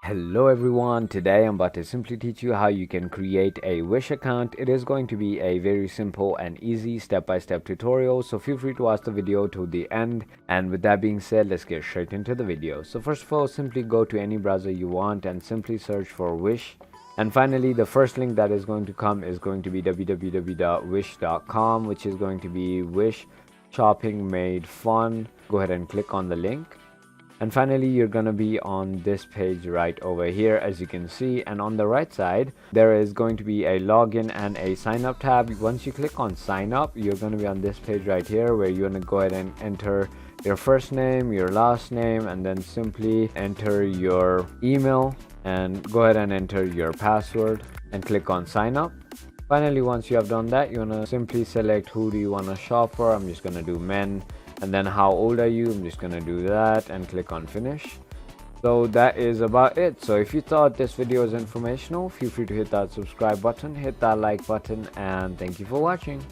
Hello everyone, today I'm about to simply teach you how you can create a Wish account. It is going to be a very simple and easy step-by-step tutorial, so feel free to watch the video to the end. And with that being said, let's get straight into the video. So first of all, simply go to any browser you want and simply search for Wish. And finally, the first link that is going to come is going to be www.wish.com, which is going to be Wish Shopping Made Fun. Go ahead and click on the link. And finally, you're gonna be on this page right over here, as you can see. And on the right side, there is going to be a login and a sign up tab. Once you click on sign up, you're gonna be on this page right here, where you're gonna go ahead and enter your first name, your last name, and then simply enter your email and go ahead and enter your password and click on sign up. Finally, once you have done that, you wanna simply select who do you wanna shop for. I'm just gonna do men. And then how old are you? I'm just gonna do that and click on finish. So that is about it. So if you thought this video was informational, feel free to hit that subscribe button, hit that like button, and thank you for watching.